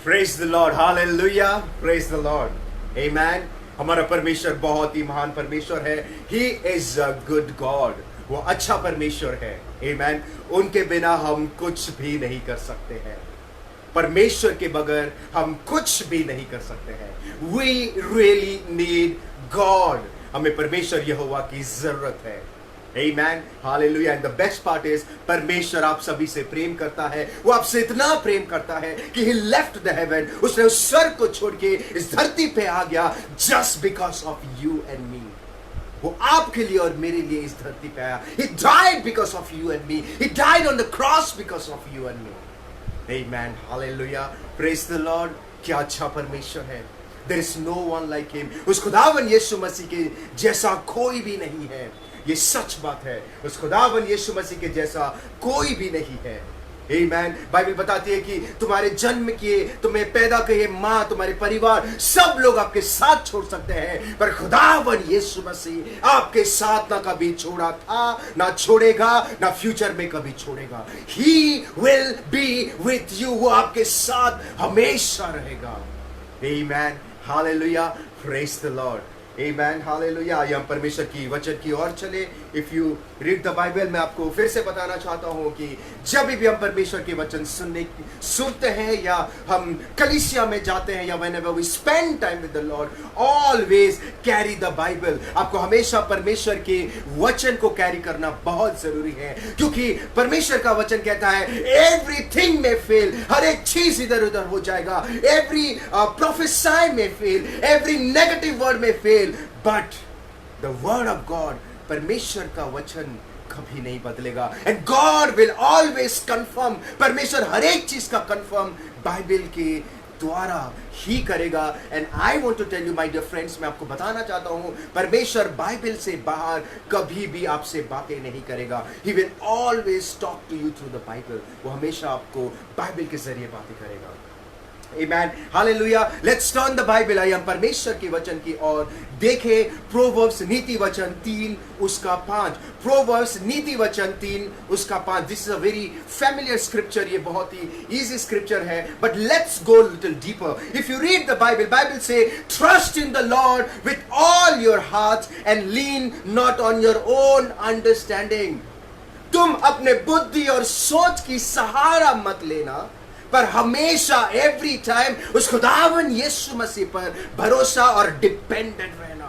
Praise the Lord, hallelujah, praise the Lord, amen. हमारा परमेश्वर बहुत ही महान परमेश्वर है। He is a good God, वो अच्छा परमेश्वर है, आमेन। उनके बिना हम कुछ भी नहीं कर सकते हैं। परमेश्वर के बगैर हम कुछ भी नहीं कर सकते हैं। We really need God. हमें परमेश्वर यहोवा की जरूरत है, Amen, Hallelujah. And the best part is परमेश्वर आप सभी से प्रेम करता है। वो आपसे इतना प्रेम करता है कि He left the heaven, उसने उस स्वर्ग को छोड़ के इस धरती पे आ गया just because of you and me। वो आपके लिए और मेरे लिए इस धरती पे आया। He died because of you and me. He died on the cross because of you and me। Amen, Hallelujah, praise the Lord। क्या अच्छा परमेश्वर है। There is no one like Him। उस खुदावन यीशु मसीह के जैसा कोई भी नहीं है। ये सच बात है, उस खुदावन यीशु मसीह के जैसा कोई भी नहीं है। आमीन। बाइबल बताती है कि तुम्हारे जन्म किए, तुम्हें पैदा किए माँ, तुम्हारे परिवार, सब लोग आपके साथ छोड़ सकते हैं, पर खुदावन यीशु मसीह आपके साथ ना कभी छोड़ा था, ना छोड़ेगा, ना फ्यूचर में कभी छोड़ेगा। He will be with you। वो आपके साथ हमेशा रहेगा। आमीन, hallelujah, praise the Lord, Amen, Hallelujah। आइए हम परमेश्वर की वचन की ओर चले। If you read the Bible, मैं आपको फिर से बताना चाहता हूँ कि जब भी हम परमेश्वर के वचन सुनते हैं या हम कलीसिया में जाते हैं या whenever we spend time with the Lord, always carry the Bible। आपको हमेशा परमेश्वर के वचन को कैरी करना बहुत जरूरी है, क्योंकि परमेश्वर का वचन कहता है एवरीथिंग में फेल, हर एक चीज इधर उधर हो जाएगा। एवरी प्रोफेसाई में फेल, एवरी नेगेटिव वर्ड में fail, but the word of God, परमेश्वर का वचन कभी नहीं बदलेगा। And God will always confirm. परमेश्वर हर एक चीज का कंफर्म बाइबल के द्वारा ही करेगा। And I want to tell you my dear friends, मैं आपको बताना चाहता हूं, परमेश्वर बाइबल से बाहर कभी भी आपसे बातें नहीं करेगा। He will always talk to you through the Bible. वो हमेशा आपको बाइबल के जरिए बातें करेगा। Amen, Hallelujah। Let's turn the Bible। आइए हम परमेश्वर के वचन की ओर देखें। प्रोवर्ब्स नीति वचन 3 उसका 5। प्रोवर्ब्स नीति वचन 3 उसका 5। This is a very familiar scripture. ये बहुत ही इजी स्क्रिप्चर है, but let's go little deeper. If you read the Bible, Bible से trust in the Lord with all your heart and lean not on your own understanding. तुम अपने बुद्धि और सोच की सहारा मत लेना, पर हमेशा एवरी टाइम उस खुदावन यीशु मसीह पर भरोसा और डिपेंडेंट रहना।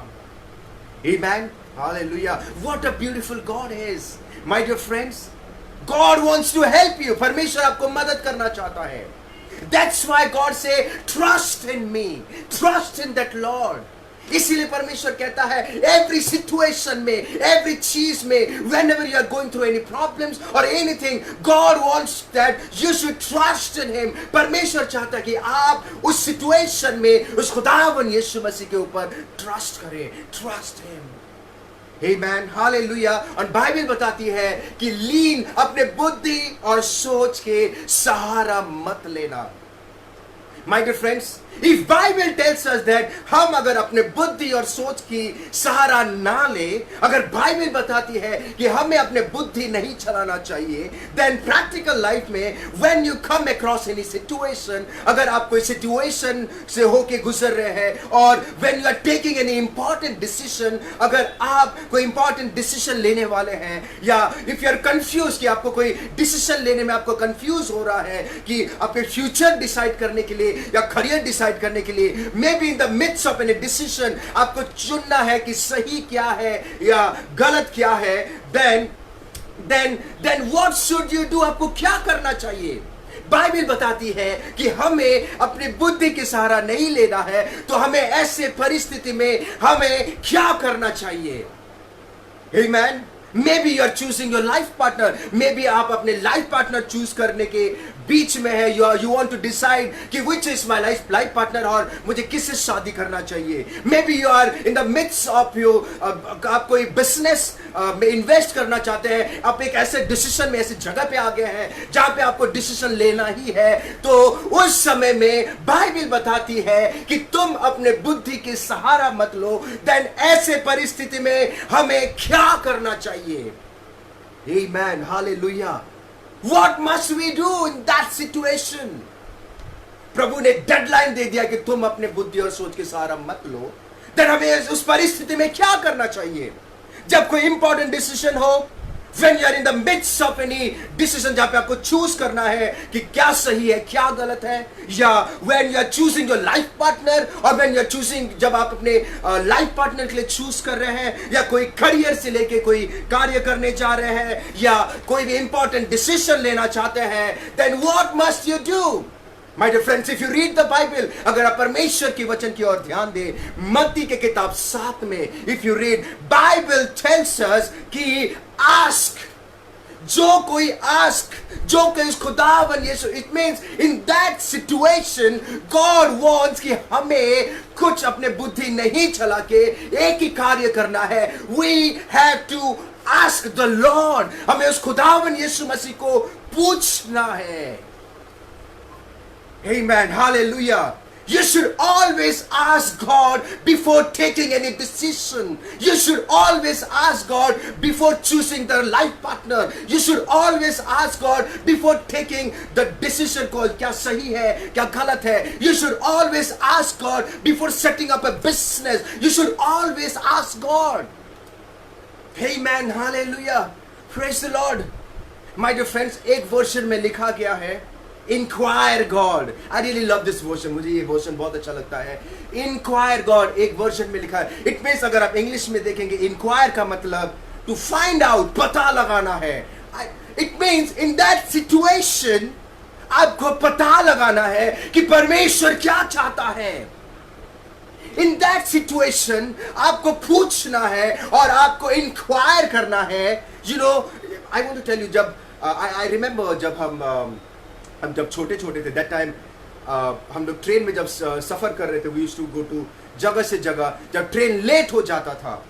आमीन, हालेलुया। What a beautiful God is, my dear friends. God wants to help you. परमेश्वर आपको मदद करना चाहता है। दैट्स व्हाई गॉड से trust in me, trust in that Lord. इसीलिए परमेश्वर कहता है एवरी सिचुएशन में, एवरी चीज में, whenever you are going through any problems or anything, God wants that you should trust in Him। परमेश्वर चाहता है कि आप उस सिचुएशन में उस खुदावन यीशु मसीह के ऊपर ट्रस्ट करें। Trust Him। Amen, Hallelujah। और बाइबल बताती है कि लीन, अपने बुद्धि और सोच के सहारा मत लेना। My dear friends, if Bible tells us that हम अगर अपने बुद्धि और सोच की सहारा ना ले, अगर बाइबल बताती है कि हमें अपने बुद्धि नहीं चलाना चाहिए, then practical life में when you come across any situation, अगर आप कोई situation से होके गुजर रहे हैं और when you are taking any important decision, अगर आप कोई important decision लेने वाले हैं, या if you are confused कि आपको कोई decision लेने में आपको confuse हो रहा है कि आपके future decide करने के लिए या करियर डिसाइड करने के लिए, maybe in the midst of any decision आपको चुनना है कि सही क्या है या गलत क्या है, then what should you do? आपको क्या करना चाहिए? बाइबल बताती है कि हमें अपनी बुद्धि के सहारा नहीं लेना है, तो हमें ऐसे परिस्थिति में हमें क्या करना चाहिए? आमीन। Maybe you are choosing your life partner। Maybe आप अपने life partner choose करने के बीच में है। You want to decide कि which is my life partner और मुझे किससे शादी करना चाहिए। Maybe you are in the midst of you आप कोई business में invest करना चाहते हैं। आप एक ऐसे decision में, ऐसे जगह पे आ गए हैं जहाँ पे आपको decision लेना ही है, तो उस समय में बाइबल बताती है कि तुम अपने बुद्धि के सहारा मत लो। Then ऐसे परिस्थिति में हमें क्या करना चाहिए? Amen, hallelujah। What must we do in that situation? प्रभु ने डेडलाइन दे दिया कि तुम अपने बुद्धि और सोच के सहारा मत लो, then हमें उस परिस्थिति में क्या करना चाहिए? जब कोई इंपॉर्टेंट डिसीजन हो, when you are in the midst of any decision, जहां पे आपको चूज करना है कि क्या सही है क्या गलत है, या when you are choosing your life partner, और when you are choosing, जब आप अपने लाइफ पार्टनर के लिए चूज कर रहे हैं, या कोई करियर से लेके कोई कार्य करने जा रहे हैं, या कोई भी इंपॉर्टेंट डिसीजन लेना चाहते हैं, then what must you do? My dear friends, if you read the Bible, अगर आप परमेश्वर की वचन की ओर ध्यान दें, मत्ती के किताब 7 में, if you read, Bible tells us कि ask, जो कोई ask, जो कोई उस खुदावन यीशु, it means in that situation God wants कि हमें कुछ अपने बुद्धि नहीं चला के एक ही कार्य करना है. We have to ask the Lord. हमें उस खुदावन यीशु मसीह को पूछना है. Amen. Hallelujah. You should always ask God before taking any decision. You should always ask God before choosing the life partner. You should always ask God before taking the decision call. क्या सही है, क्या गलत है. You should always ask God before setting up a business. You should always ask God. Amen. Hallelujah. Praise the Lord. My dear friends, एक वर्षन में लिखा गया है, Inquire God. I really love this version. मुझे ये वर्षन बहुत अच्छा लगता है. Inquire God एक वर्षन में लिखा है. It means अगर आप इंग्लिश में देखेंगे, inquire का मतलब to find out, पता लगाना है. It means in that situation आपको पता लगाना है कि परमेश्वर क्या चाहता है. In that situation आपको पूछना है और आपको inquire करना है. You know, I want to tell you, जब I remember जब हम जब छोटे थे, that time हम लोग ट्रेन में जब सफ़र कर रहे थे, we used to go to जगह से जगह, जब ट्रेन लेट हो जाता था,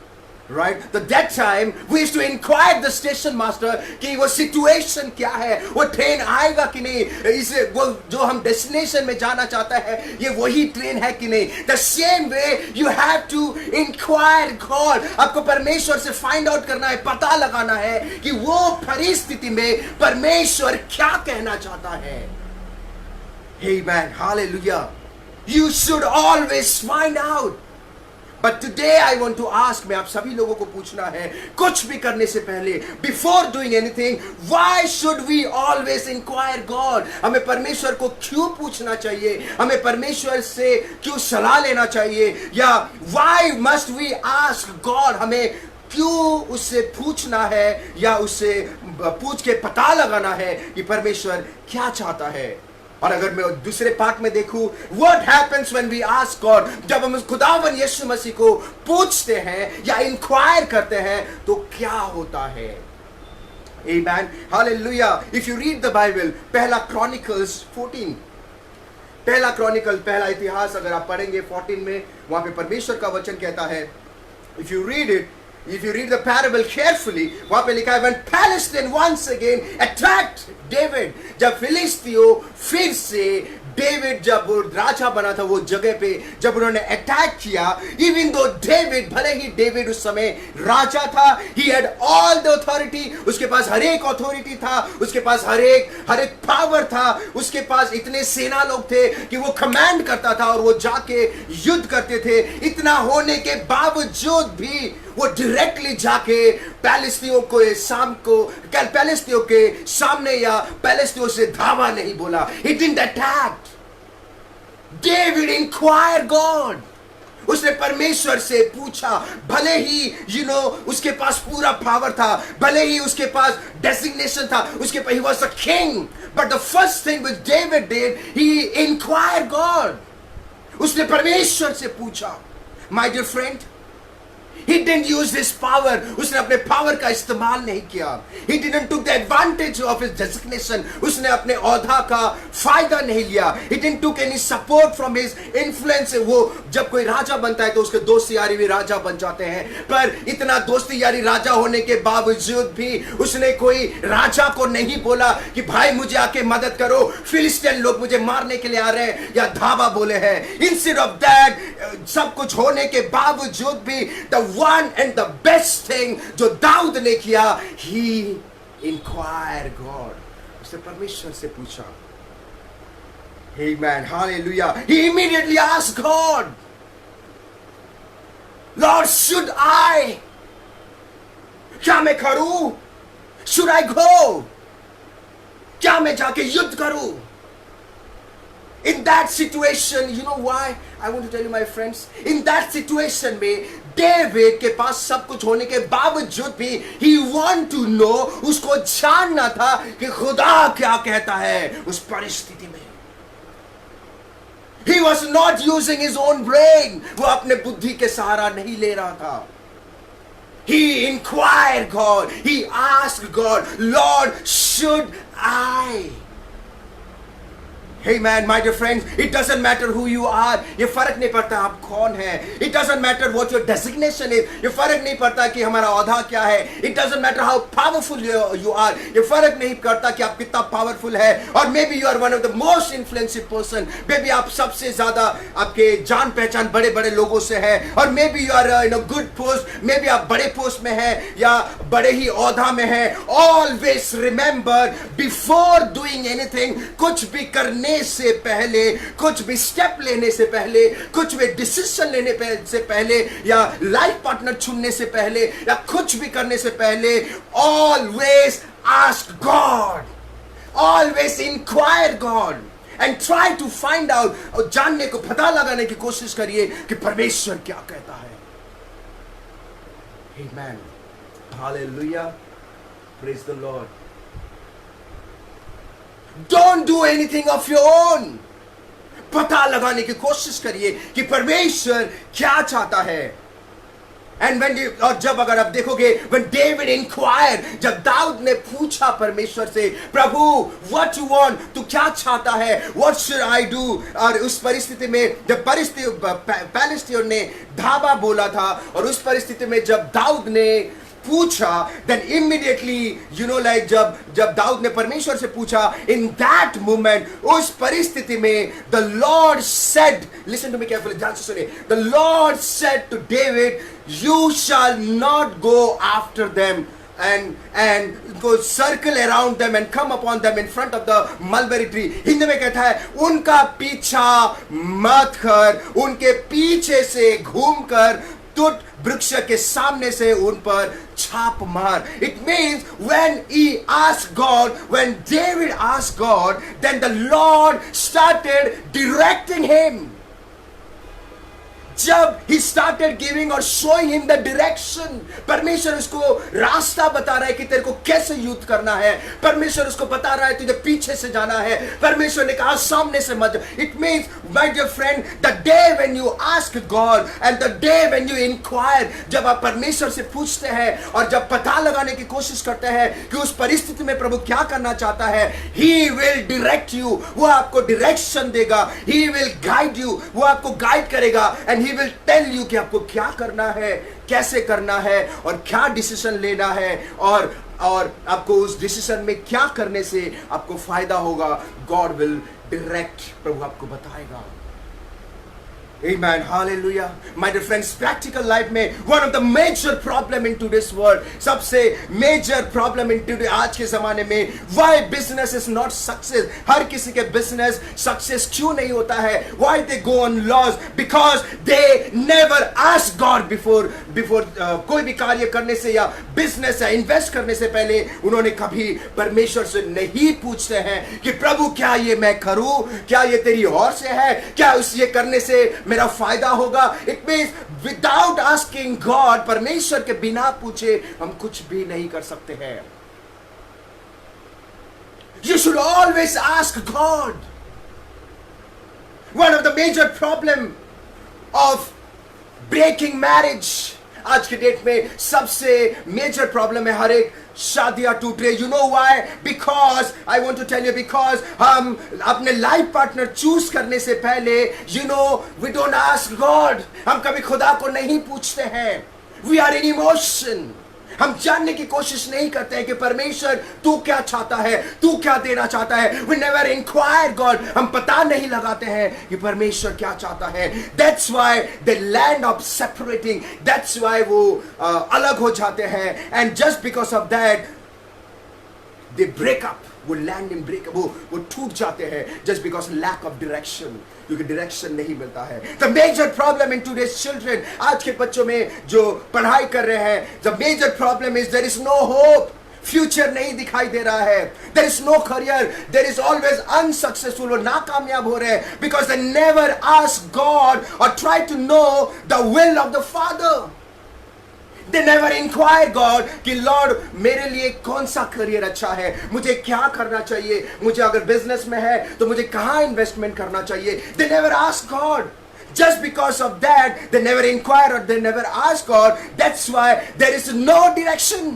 right? तो that time we used to inquire the station master कि वो situation क्या है, वो ट्रेन आएगा कि नहीं, इसे वो जो हम डेस्टिनेशन में जाना चाहता है ये वही ट्रेन है कि नहीं. The same way you have to inquire God. आपको परमेश्वर से find out करना है, पता लगाना है कि वो परिस्थिति में परमेश्वर क्या कहना चाहता है. Amen. Hallelujah. You should always find out. But today I want to ask, मैं आप सभी लोगों को पूछना है, कुछ भी करने से पहले, before doing anything, why should we always inquire God? हमें परमेश्वर को क्यों पूछना चाहिए, हमें परमेश्वर से क्यों सलाह लेना चाहिए, या why must we ask God? हमें क्यों उससे पूछना है या उससे पूछ के पता लगाना है कि परमेश्वर क्या चाहता है. और अगर मैं दूसरे पार्ट में देखूं, what happens when we ask God? जब हम खुदावन यीशु मसीह को पूछते हैं या इंक्वायर करते हैं तो क्या होता है. Amen. Hallelujah. If you read the Bible, पहला Chronicles 14, पहला इतिहास अगर आप पढ़ेंगे 14 में, वहां पे परमेश्वर का वचन कहता है, if you read the parable carefully, वहां पे लिखा है, when Palestine once again attacked David, जब फिलिस्तियों फिर से डेविड जब राजा बना था वो जगह पे, जब उन्होंने अटैक किया, even though David, भले ही डेविड उस समय राजा था, he had all the authority, उसके पास हर एक अथॉरिटी था, उसके पास हर एक पावर था, उसके पास इतने सेना लोग थे कि वो कमांड करता था और वो जाके युद्ध करते थे. इतना होने के बावजूद भी वो डायरेक्टली जाके पैलेस्तियों के सामने या पैलेस्तियों से धावा नहीं बोला. He didn't attack. David inquired God. उसने परमेश्वर से पूछा, भले ही उसके पास पूरा पावर था, भले ही उसके पास डेजिग्नेशन था, उसके पास he was a king, but the first thing which David did, he inquired God. उसने परमेश्वर से पूछा. My dear friend, he didn't use his power. उसने अपने पावर का इस्तेमाल नहीं किया. He didn't took the advantage of his designation. उसने अपने औहदा का फायदा नहीं लिया. He didn't took any support from his influence. वो जब कोई राजा बनता है तो उसके दोस्त यारी भी राजा बन जाते हैं, पर इतना दोस्ती यारी राजा होने के बावजूद भी उसने कोई राजा को नहीं बोला कि भाई मुझे आके मदद करो, फिलिस्तीन लोग मुझे मारने के लिए आ रहे हैं, या धावा बोले हैं. Instead of that, सब कुछ होने के बावजूद भी the one and the best thing जो दाऊद ने किया, he inquired God. उसने परमेश्वर से पूछा. Amen. Hallelujah. He immediately asked God, Lord, should I? क्या मैं करूं? Should I go? क्या मैं जाके युद्ध करूं? In that situation, you know why? I want to tell you, my friends, in that situation में डेविड के पास सब कुछ होने के बावजूद भी he want to know, उसको जानना था कि खुदा क्या कहता है उस परिस्थिति में. He was not using his own brain. वो अपने बुद्धि के सहारा नहीं ले रहा था. He inquired God. He asked God, Lord, should I? Hey man, my dear friends, it doesn't matter who you are. ये फर्क नहीं पड़ता आप कौन हैं. It doesn't matter what your designation is. ये फर्क नहीं पड़ता कि हमारा औहदा क्या है. It doesn't matter how powerful you are. ये फर्क नहीं पड़ता कि आप कितना powerful है. और maybe you are one of the most influential person. Maybe आप सबसे ज़्यादा आपके जान पहचान बड़े बड़े लोगों से है. और maybe you are in a good post. Maybe आप बड़े post में हैं या बड़े ही औहदा में हैं. Always remember, before doing anything, कुछ भी करने से पहले, कुछ भी स्टेप लेने से पहले, कुछ भी डिसीजन लेने से पहले, या लाइफ पार्टनर चुनने से पहले, या कुछ भी करने से पहले, always ask God, always inquire God and try to find out. और जानने को, पता लगाने की कोशिश करिए कि परमेश्वर क्या कहता है. Amen. Hallelujah. Praise the Lord. Don't do anything of your own. पता लगाने की कोशिश करिए कि परमेश्वर क्या चाहता है. And when you, और जब अगर आप देखोगे, when David inquired, जब दाऊद ने पूछा परमेश्वर से, प्रभु what you want, तू क्या चाहता है, what should I do, और उस परिस्थिति में जब पैलेस्टीनियों ने धावा बोला था, और उस परिस्थिति में जब दाऊद ने पूछा, then immediately, you know, like जब दाऊद ने परमेश्वर से पूछा, in that moment, उस परिस्थिति में the Lord said, listen to me carefully, ध्यान से सुनिए, the Lord said to David, you shall not go after them and go circle around them and come upon them in front of the mulberry tree. Hindi में कहता है, उनका पीछा मत कर, उनके पीछे से घूमकर तुट वृक्ष के सामने से उन पर छाप मार. It means when he asked God, when David asked God, then the Lord started directing him. जब he started giving or showing him the direction, परमेश्वर उसको रास्ता बता रहा है कि तेरे को कैसे युद्ध करना है. परमेश्वर उसको बता रहा है तुझे पीछे से जाना है. परमेश्वर ने कहा सामने से मत. It means, my dear friend, the day when you ask God and the day when you inquire, जब आप परमेश्वर से पूछते हैं और जब पता लगाने की कोशिश करते हैं कि उस परिस्थिति में प्रभु क्या करना चाहता है, He will direct you. वो आपको डायरेक्शन देगा. He will guide you. वो आपको गाइड करेगा. And He will tell you कि आपको क्या करना है, कैसे करना है और क्या डिसीजन लेना है, और आपको उस डिसीजन में क्या करने से आपको फायदा होगा. God will direct. प्रभु आपको बताएगा. Amen. Hallelujah. My dear friends, practical life में one of the major problem in today's world, सबसे major problem in today, आज के ज़माने में, why business is not success, हर किसी के business success क्यों नहीं होता है, why they go on loss, because they never ask God before कोई भी कार्य करने से या business या invest करने से पहले उन्होंने कभी परमेश्वर से नहीं पूछते हैं कि प्रभु क्या ये मैं करूं, क्या ये तेरी ओर से है, क्या ये करने से मेरा फायदा होगा. It means without asking God, परमेश्वर के बिना पूछे हम कुछ भी नहीं कर सकते हैं. You should always ask God. One of the major problem of breaking marriage, आज के डेट में सबसे मेजर प्रॉब्लम है, हर एक शादियां टूट रही. You know why? Because I want to tell you, because हम अपने लाइफ पार्टनर चूज करने से पहले, you know, we don't ask God. हम कभी खुदा को नहीं पूछते हैं. We are in emotion. हम जानने की कोशिश नहीं करते हैं कि परमेश्वर तू क्या चाहता है, तू क्या देना चाहता है. We never inquire God. हम पता नहीं लगाते हैं कि परमेश्वर क्या चाहता है. That's why they land up separating. That's why वो अलग हो जाते हैं. And just because of that they break up वो लैंड इन ब्रेक, वो टूट जाते हैं just because lack of direction, क्योंकि डायरेक्शन नहीं मिलता है। The major problem in today's children, आज के बच्चों में जो पढ़ाई कर रहे हैं, the major problem is there is no hope, future नहीं दिखाई दे रहा है, there is no career, there is always unsuccessful, वो नाकामयाब हो रहे हैं because they never ask God और try to know the will of the father. They never inquire God कि लॉर्ड मेरे लिए कौन सा करियर अच्छा है, मुझे क्या करना चाहिए, मुझे अगर बिजनेस में है तो मुझे कहाँ इन्वेस्टमेंट करना चाहिए। They never ask God. Just because of that, they never inquire or they never ask God. That's why there is no direction.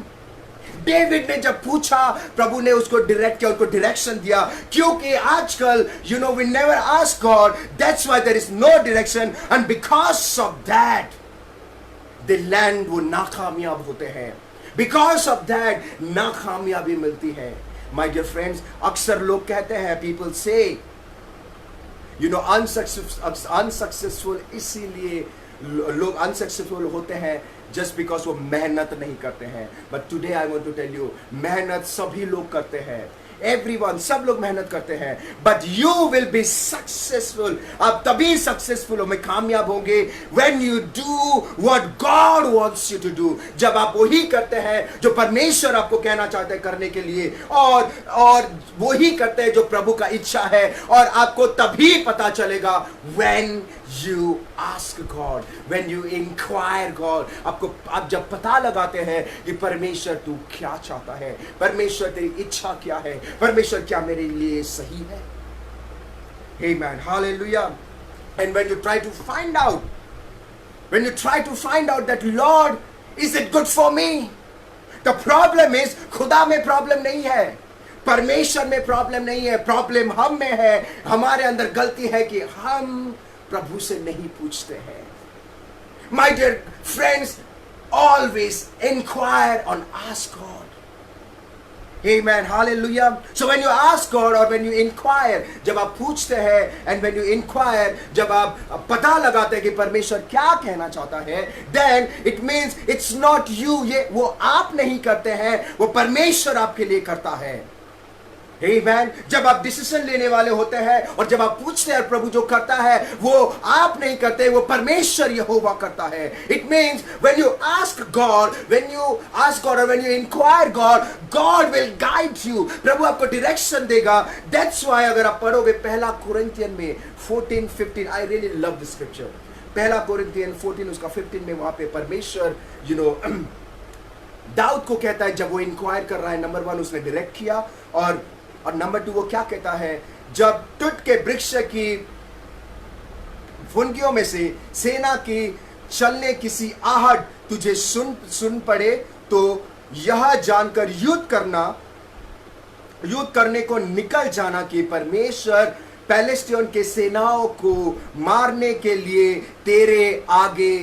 David ने जब पूछा, प्रभु ने उसको डायरेक्ट किया, उनको डायरेक्शन दिया, क्योंकि आजकल we never ask God. That's why there is no direction, and because of that the land वो नाकामयाब होते हैं, because of that नाकामयाबी मिलती है। My dear friends, अक्सर लोग कहते हैं, people say unsuccessful इसीलिए लोग अनसक्सेसफुल होते हैं जस्ट बिकॉज वो मेहनत नहीं करते हैं। But today I want to tell you, मेहनत सभी लोग करते हैं, एवरीवन, सब लोग मेहनत करते हैं, but you will be successful, आप तभी सक्सेसफुल हो, में कामयाब होंगे when you do what God wants you to do, जब आप वही करते हैं जो परमेश्वर आपको कहना चाहते हैं करने के लिए, और वही करते हैं जो प्रभु का इच्छा है, और आपको तभी पता चलेगा when you ask God, when you inquire God, आप जब पता लगाते हैं कि परमेश्वर तू क्या चाहता है, परमेश्वर तेरी इच्छा क्या है, परमेश्वर क्या मेरे लिए सही है। Amen, hallelujah. And when you try to find out that Lord, is it good for me? The problem is, खुदा में प्रॉब्लम नहीं है, परमेश्वर में प्रॉब्लम नहीं है, प्रॉब्लम हम में है, हमारे अंदर गलती है कि हम प्रभु से नहीं पूछते हैं। My dear friends, always inquire and ask God. Amen, hallelujah. So when you ask God or when you inquire, जब आप पूछते हैं, and when you inquire, जब आप पता लगाते हैं कि परमेश्वर क्या कहना चाहता है, then it means it's not you, ये वो आप नहीं करते हैं, वो परमेश्वर आपके लिए करता है। Amen. जब आप डिसीजन लेने वाले होते हैं और जब आप पूछते हैं प्रभु जो करता है वो आप नहीं करते, वो परमेश्वर यहोवा करता है। It means when you ask God or when you inquire God, God will guide you. प्रभु आपको डायरेक्शन देगा। That's why अगर आप पढ़ोगे पहला कोरिन्थियन में 14-15, I really love this scripture. पहला कोरिन्थियन 14 उसका 15 में वहां पे परमेश्वर दाऊद को कहता है, जब वो इंक्वायर कर रहा है, नंबर 1 उसने डायरेक्ट किया, और नंबर 2 वो क्या कहता है, जब टूट के वृक्ष की फुनगियों में से सेना की चलने किसी आहट तुझे सुन पड़े, तो यह जानकर युद्ध करने को निकल जाना कि परमेश्वर पैलेस्टियन के सेनाओं को मारने के लिए तेरे आगे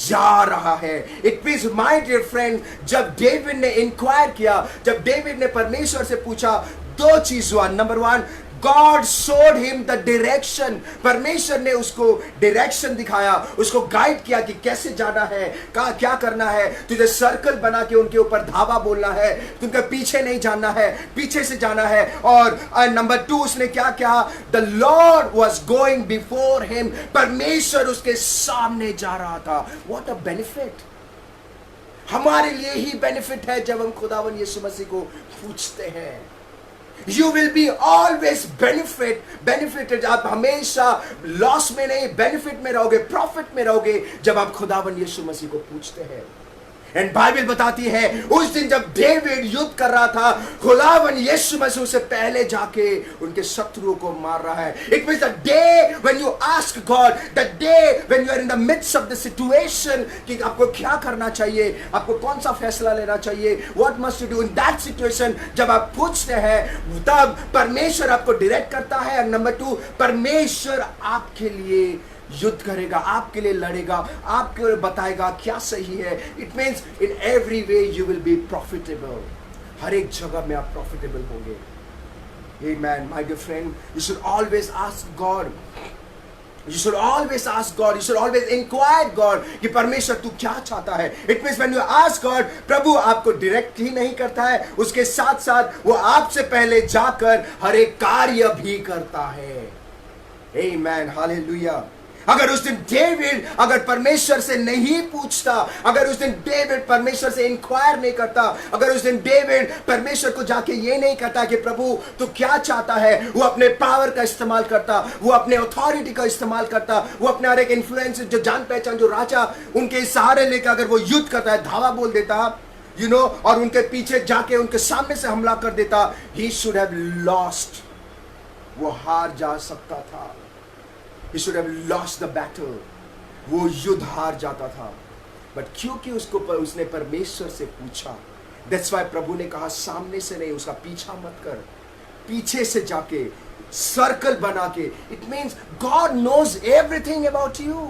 जा रहा है। It means my dear friend, जब डेविड ने इंक्वायर किया, जब डेविड ने परमेश्वर से पूछा, 2 चीज हुआ। Number 1, God showed him the direction. परमेश्वर ने उसको डायरेक्शन दिखाया, उसको गाइड किया कि कैसे जाना है, क्या करना है, तुझे सर्कल बना के उनके ऊपर धावा बोलना है, तुमके पीछे नहीं जाना है, पीछे से जाना है। और नंबर 2 उसने क्या कहा, The Lord was going before him. परमेश्वर उसके सामने जा रहा था। What a benefit! हमारे लिए ही बेनिफिट है जब हम खुदावन यीशु मसीह को पूछते हैं। You will be always benefited. आप हमेशा लॉस में नहीं, बेनिफिट में रहोगे, प्रॉफिट में रहोगे जब आप खुदावन यीशु मसीह को पूछते हैं। एंड बाइबल बताती है उस दिन जब डेविड युद्ध कर रहा था, खुदावन यीशु मसीह से पहले जाके उनके शत्रुओं को मार रहा है। It means the day when you ask God, the day when you are in the midst of the situation, कि आपको क्या करना चाहिए, आपको कौन सा फैसला लेना चाहिए, what must you do in that situation, जब आप पूछते हैं तब परमेश्वर आपको डायरेक्ट करता है। एंड नंबर 2, परमेश्वर आपके लिए युद्ध करेगा, आपके लिए लड़ेगा, आपको बताएगा क्या सही है। It means in every way you will be profitable, हर एक जगह में आप प्रॉफिटेबल होंगे। Amen, my dear friend, you should always ask God. You should always ask God. You should always inquire God कि परमेश्वर तू क्या चाहता है. It means when you ask God, प्रभु आपको डायरेक्ट ही नहीं करता है, उसके साथ साथ वो आपसे पहले जाकर हर एक कार्य भी करता है. Amen. Hallelujah. अगर उस दिन डेविड अगर परमेश्वर से नहीं पूछता, अगर उस दिन डेविड परमेश्वर से इंक्वायर नहीं करता, अगर उस दिन डेविड परमेश्वर को जाके ये नहीं कहता कि प्रभु तू क्या चाहता है, वो अपने पावर का इस्तेमाल करता, वो अपने अथॉरिटी का इस्तेमाल करता, वो अपने हर एक इन्फ्लुएंस जो जान पहचान जो राजा उनके सहारे लेकर अगर वो युद्ध करता है, धावा बोल देता, और उनके पीछे जाके उनके सामने से हमला कर देता, ही शुड हैव लॉस्ट. वो हार जा सकता था. He should have lost the battle. वो युद्ध हार जाता था. बट क्योंकि उसने परमेश्वर से पूछा, that's why प्रभु ने कहा सामने से नहीं, उसका पीछा मत कर, पीछे से जाके सर्कल बना के. It means God knows everything about you.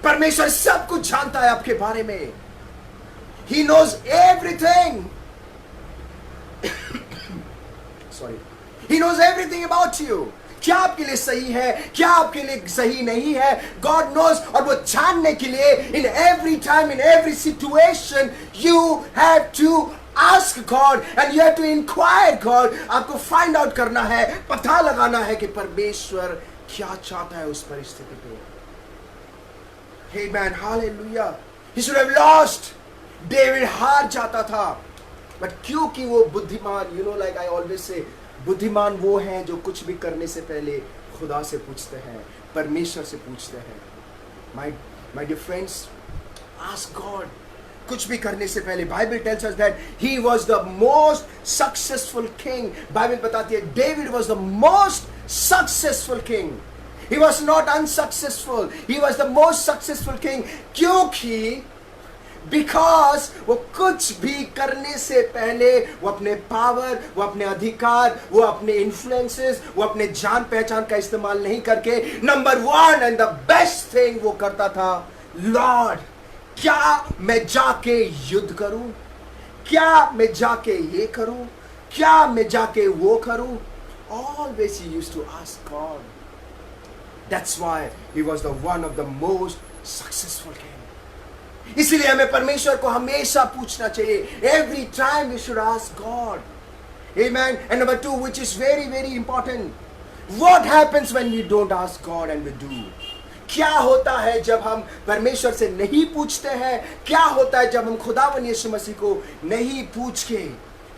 परमेश्वर सब कुछ जानता है आपके बारे में. He knows everything. Sorry. He knows everything about you. क्या आपके लिए सही है, क्या आपके लिए सही नहीं है, God knows. और वो जानने के लिए in every time, in every situation, you have to ask God and you have to inquire God. आपको find out करना है, पता लगाना है कि परमेश्वर क्या चाहता है उस परिस्थिति पे. Amen. Hallelujah. He should have lost. David हार जाता था. बट क्योंकि वो बुद्धिमान, like I always say, बुद्धिमान वो हैं जो कुछ भी करने से पहले खुदा से पूछते हैं, परमेश्वर से पूछते हैं. My dear friends, ask God. कुछ भी करने से पहले Bible tells us that he was the most successful king. Bible बताती है David was the most successful king. He was not unsuccessful. He was the most successful king. क्योंकि Because वो कुछ भी करने से पहले वो अपने पावर, वो अपने अधिकार, वो अपने इन्फ्लुएंसेस, वो अपने जान पहचान का इस्तेमाल नहीं करके number 1 and the best thing वो करता था, लॉर्ड क्या मैं जाके युद्ध करूं, क्या मैं जाके ये करूं, क्या मैं जाके वो करूं. Always he used to ask God. That's why he was the one of the most successful king. इसलिए हमें परमेश्वर को हमेशा पूछना चाहिए. Every time we should ask God. Amen. And number 2, which is very very important, what happens when we don't ask God and we do? क्या होता है जब हम परमेश्वर से नहीं पूछते हैं, क्या होता है जब हम खुदावन यीशु मसीह को नहीं पूछ के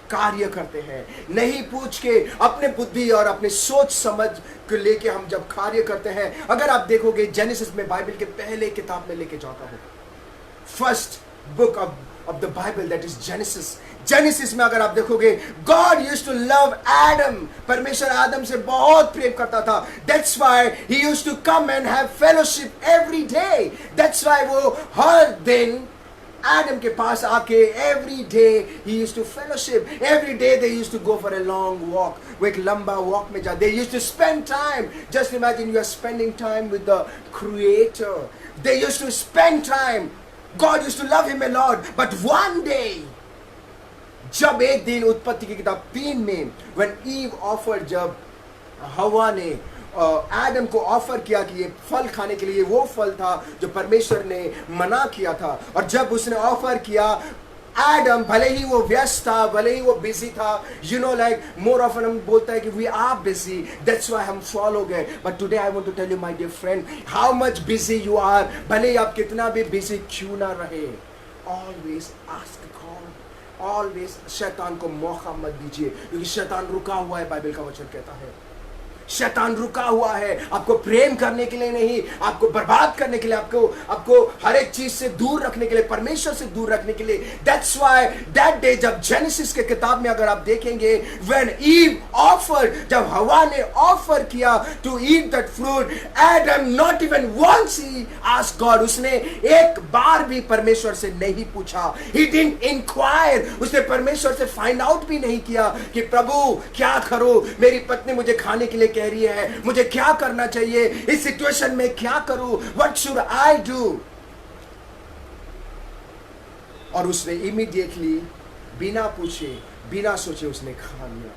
कार्य करते हैं, नहीं पूछ के अपने बुद्धि और अपने सोच समझ को लेके हम जब कार्य करते हैं. अगर आप देखोगे जेनेसिस में, बाइबल के पहले किताब में लेके जाता हूं, first book of the Bible, that is Genesis. Genesis में अगर आप देखोगे, God used to love Adam. परमेश्वर आदम से बहुत प्रेम करता था. That's why he used to come and have fellowship every day. That's why वो हर दिन आदम के पास आके every day he used to fellowship. Every day they used to go for a long walk. वो एक लंबा walk में जा. They used to spend time. Just imagine you are spending time with the Creator. They used to spend time. God used to love him a lot. But one day, जब एक दिन उत्पत्ति की किताब 3 में, when Eve offered, जब हवा ने आदम को ऑफर किया कि ये फल खाने के लिए, वो फल था जो परमेश्वर ने मना किया था. और जब उसने ऑफर किया, आदम भले ही वो व्यस्त था, भले ही वो बिजी था, like more often हम बोलता है कि we are busy, that's why हम फॉलो गए. But today I want to tell you my dear friend, how much busy you are, भले ही आप कितना भी बिजी क्यों ना रहे, always ask God. Always शैतान को मौका मत दीजिए, क्योंकि शैतान रुका हुआ है. बाइबल का वचन कहता है शैतान रुका हुआ है आपको प्रेम करने के लिए नहीं, आपको बर्बाद करने के लिए, आपको हर एक चीज से दूर रखने के लिए, परमेश्वर से दूर रखने के लिए. That's why that day, जब जेनेसिस के किताब में अगर आप देखेंगे, when Eve offered, जब हवा ने ऑफर किया to eat that fruit, Adam not even once he asked God. उसने एक बार भी परमेश्वर से नहीं पूछा. He didn't inquire. उसने परमेश्वर से फाइंड आउट भी नहीं किया कि प्रभु क्या करो, मेरी पत्नी मुझे खाने के लिए कह रही है, मुझे क्या करना चाहिए, इस सिचुएशन में क्या करूं, व्हाट शुड आई डू. और उसने इमीडिएटली बिना पूछे बिना सोचे उसने खा लिया.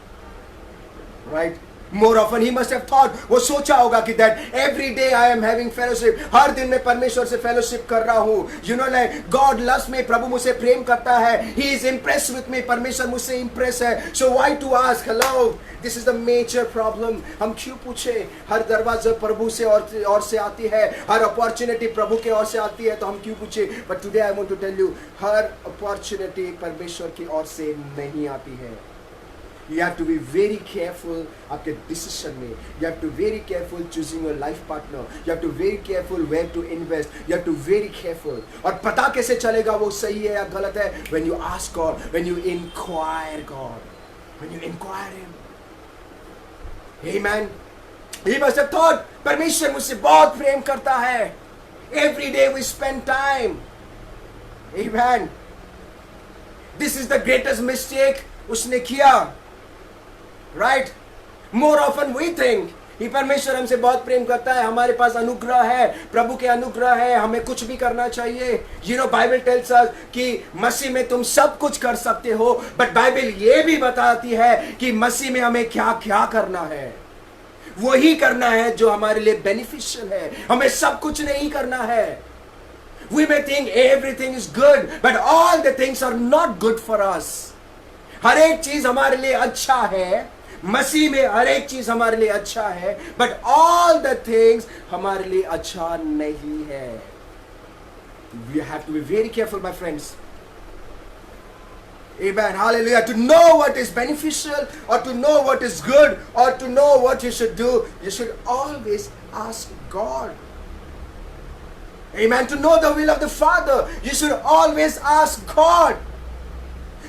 Right. More often he must have thought, वो सोचा होगा कि that every day I am having fellowship, हर दिन मैं परमेश्वर से fellowship कर रहा हूँ. You know, like God loves me, प्रभु मुझसे प्रेम करता है. He is impressed with me, परमेश्वर मुझसे impress है. So why to ask? Hello, this is the major problem. हम क्यों पूछे? हर दरवाजा प्रभु से और से आती है, हर अपॉर्चुनिटी प्रभु के ओर से आती है, तो हम क्यों पूछे? But today I want to tell you, her opportunity परमेश्वर की ओर से नहीं आती है. You have to be very careful आपके decision में. You have to be very careful choosing your life partner. You have to be very careful where to invest. You have to be very careful. और पता कैसे चलेगा वो सही है या गलत है? When you ask God, when you inquire God, when you inquire Him. Amen. He must have thought, परमेश्वर मुझसे बहुत प्रेम करता है. Every day we spend time. Amen. This is the greatest mistake उसने किया. Right? More often we think कि परमेश्वर हमसे बहुत प्रेम करता है, हमारे पास अनुग्रह है, प्रभु के अनुग्रह है, हमें कुछ भी करना चाहिए. You know, Bible tells us कि मसीह में तुम सब कुछ कर सकते हो, but बाइबल ये भी बताती है कि मसीह में हमें क्या क्या करना है. वही करना है जो हमारे लिए बेनिफिशियल है. हमें सब कुछ नहीं करना है. We may think everything is good, but all the things are not good for us. हर एक चीज हमारे लिए अच्छा है, मसीह में हर एक चीज हमारे लिए अच्छा है, but all the things हमारे लिए अच्छा नहीं है. We have to be very careful, my friends. Amen. Hallelujah. To know what is beneficial or to know what is good or to know what you should do, you should always ask God. Amen. To know the will of the Father, you should always ask God.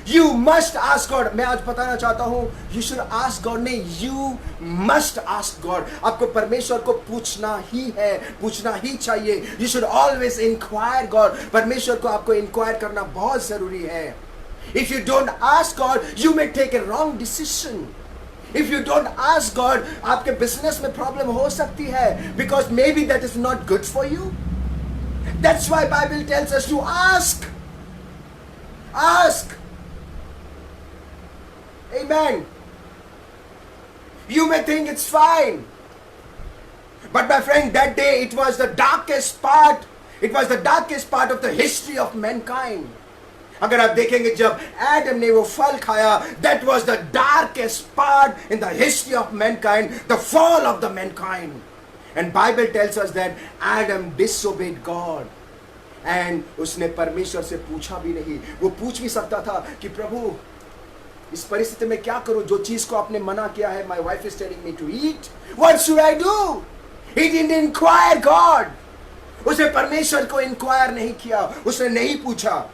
You must ask God. मैं आज बताना चाहता हूँ, you should ask God. नहीं, you must ask God. आपको परमेश्वर को पूछना ही है, पूछना ही चाहिए. You should always inquire God. परमेश्वर को आपको inquire करना बहुत जरूरी है. If you don't ask God, you may take a wrong decision. If you don't ask God, आपके business में problem हो सकती है, because maybe that is not good for you. That's why Bible tells us to ask. Ask. Amen. You may think it's fine, but my friend, that day it was the darkest part. It was the darkest part of the history of mankind. अगर आप देखेंगे जब Adam ने वो फल खाया, that was the darkest part in the history of mankind, the fall of the mankind. And Bible tells us that Adam disobeyed God. And उसने परमेश्वर से पूछा भी नहीं. वो पूछ भी सकता था कि प्रभु इस परिस्थिति में क्या करूं, जो चीज को आपने मना किया है. My wife is telling me to eat. What should I do? He didn't inquire God. उसने परमेश्वर को इंक्वायर नहीं किया, उसने नहीं पूछा.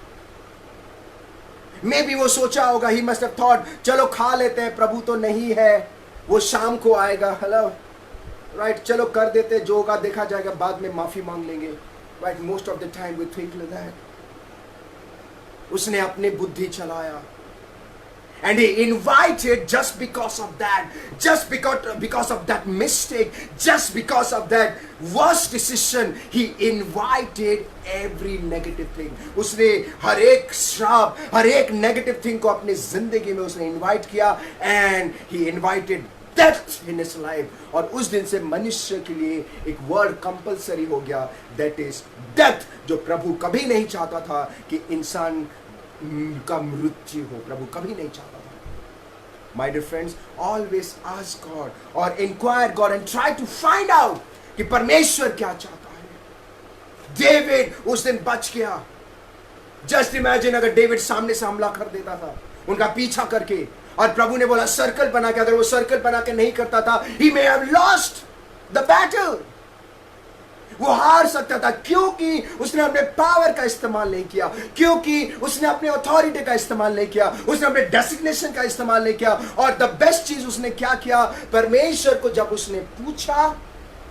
Maybe वो सोचा होगा, he must have thought, चलो खा लेते हैं, प्रभु तो नहीं है, वो शाम को आएगा. Hello, right? चलो कर देते, जो होगा देखा जाएगा, बाद में माफी मांग लेंगे. Right? Most of the time we think like that. उसने अपनी बुद्धि चलाया. And he invited, just because of that, just because of that mistake, just because of that worst decision, he invited every negative thing. उसने हर एक श्राप, हर एक negative thing को अपनी जिंदगी में उसने invite किया, and he invited death in his life. और उस दिन से मनुष्य के लिए एक word compulsory हो गया, that is death, जो प्रभु कभी नहीं चाहता था कि इंसान का मृत्यु हो. प्रभु कभी नहीं चाहता था. My dear friends, always ask God or inquire God and try to find out कि परमेश्वर क्या चाहता है. डेविड उस दिन बच गया. Just imagine अगर डेविड सामने से हमला कर देता था, उनका पीछा करके, और प्रभु ने बोला सर्कल बना के, अगर वो सर्कल बना के नहीं करता था, he may have lost the battle. वो हार सकता था, क्योंकि उसने अपने पावर का इस्तेमाल नहीं किया, क्योंकि उसने अपने अथॉरिटी का इस्तेमाल नहीं किया, उसने अपने डेसिग्नेशन का इस्तेमाल नहीं किया. और द बेस्ट चीज उसने क्या किया, परमेश्वर को जब उसने पूछा,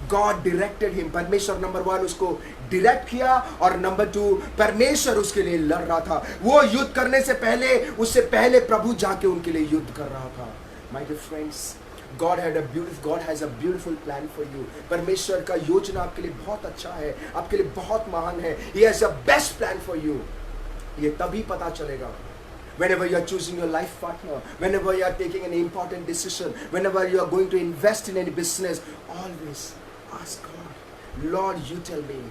गॉड डायरेक्टेड हिम. परमेश्वर नंबर 1 उसको डायरेक्ट किया, और नंबर 2 परमेश्वर उसके लिए लड़ रहा था. वो युद्ध करने से पहले, उससे पहले प्रभु जाके उनके लिए युद्ध कर रहा था. My dear friends, God has a beautiful plan for you. परमेश्वर का योजना आपके लिए बहुत अच्छा है, आपके लिए बहुत महान है. He has a best plan for you. ये तभी पता चलेगा, Whenever you are choosing your life partner, whenever you are taking an important decision, whenever you are going to invest in any business, always ask God, Lord, you tell me.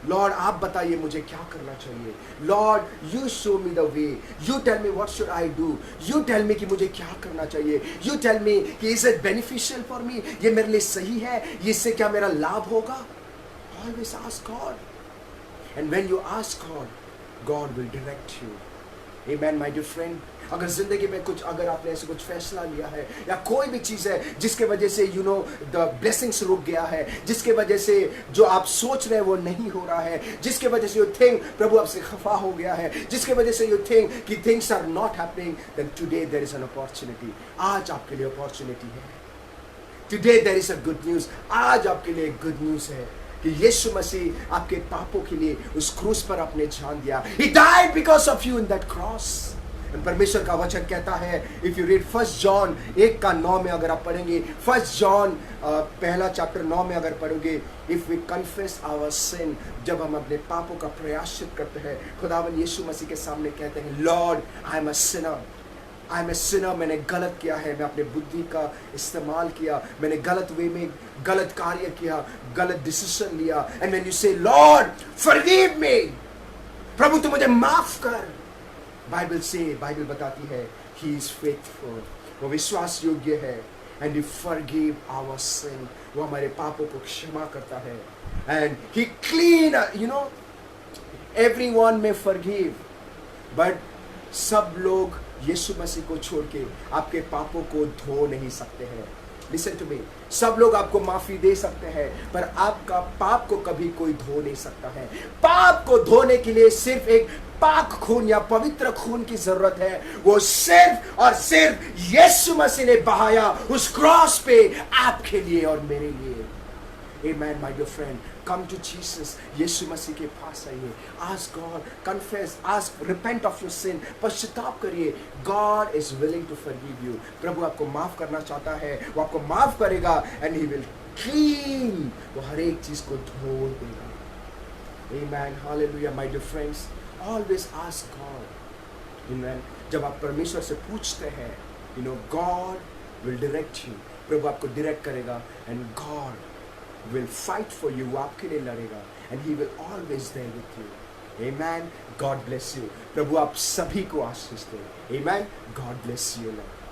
Lord, आप बताइए मुझे क्या करना चाहिए. Lord, you show me the way. You tell me what should I do. You tell me कि मुझे क्या करना चाहिए. You tell me कि is it beneficial for me. ये मेरे लिए सही है. इससे क्या मेरा लाभ होगा. Always ask God. And when you ask God, God will direct you. Amen, my dear friend. अगर जिंदगी में कुछ, अगर आपने ऐसे कुछ फैसला लिया है या कोई भी चीज़ है जिसके वजह से द ब्लेसिंग्स रुक गया है, जिसके वजह से जो आप सोच रहे हैं वो नहीं हो रहा है, जिसके वजह से यू थिंक प्रभु आपसे खफा हो गया है, जिसके वजह से यू थिंक कि things are not happening, then today there is an opportunity. आज आपके लिए अपॉर्चुनिटी है. Today there is a good news. आज आपके लिए गुड न्यूज़ है कि यीशु मसीह आपके पापों के लिए उस क्रूस पर अपने जान दिया. He died because of you in that cross. परमेश्वर का वचन कहता है, इफ यू रीड 1 जॉन 1:9 में अगर आप पढ़ेंगे, 1 जॉन पहला चैप्टर 9 में अगर पढ़ोगे, if we confess our sin, जब हम अपने पापों का प्रायश्चित करते हैं, खुदावन यीशु मसीह के सामने कहते हैं, Lord I am a sinner. I am a sinner. मैंने गलत किया है, मैं अपने बुद्धि का इस्तेमाल किया, मैंने गलत वे में गलत कार्य किया, गलत डिसीजन लिया. एंड व्हेन यू से लॉर्ड फॉरगिव मी, प्रभु तू मुझे माफ कर, बाइबल बताती है ही इज फेथफुल, वो विश्वास योग्य है. And he forgive our sin, वो हमारे पापों को क्षमा करता है. And he clean, you know, everyone में फॉरगिव, बट सब लोग यीशु मसीह को छोड़ के आपके पापों को धो नहीं सकते हैं. लिसन टू मी, सब लोग आपको माफी दे सकते हैं, पर आपका पाप को कभी कोई धो नहीं सकता है. पाप को धोने के लिए सिर्फ एक पाक खून या पवित्र खून की जरूरत है. वो सिर्फ और सिर्फ यीशु मसीह ने बहाया उस क्रॉस पे आपके लिए और मेरे लिए. Amen, my dear friend. Come to Jesus. यीशु मसीह के पास आइए. Ask God, confess, ask, repent of your sin. पश्चाताप करिए. God is willing to forgive you. प्रभु आपको माफ करना चाहता है. वो आपको माफ करेगा and He will clean. वो हर एक चीज को धो देगा. Amen. Hallelujah, my dear friends. Always ask God. Amen. जब आप परमेश्वर से पूछते हैं, you know, God will direct you. प्रभु आपको direct करेगा and God will fight for you. वो आपके लिए लड़ेगा and He will always there with you. Amen. God bless you. प्रभु आप सभी को आशीष दे. Amen. God bless you, Lord.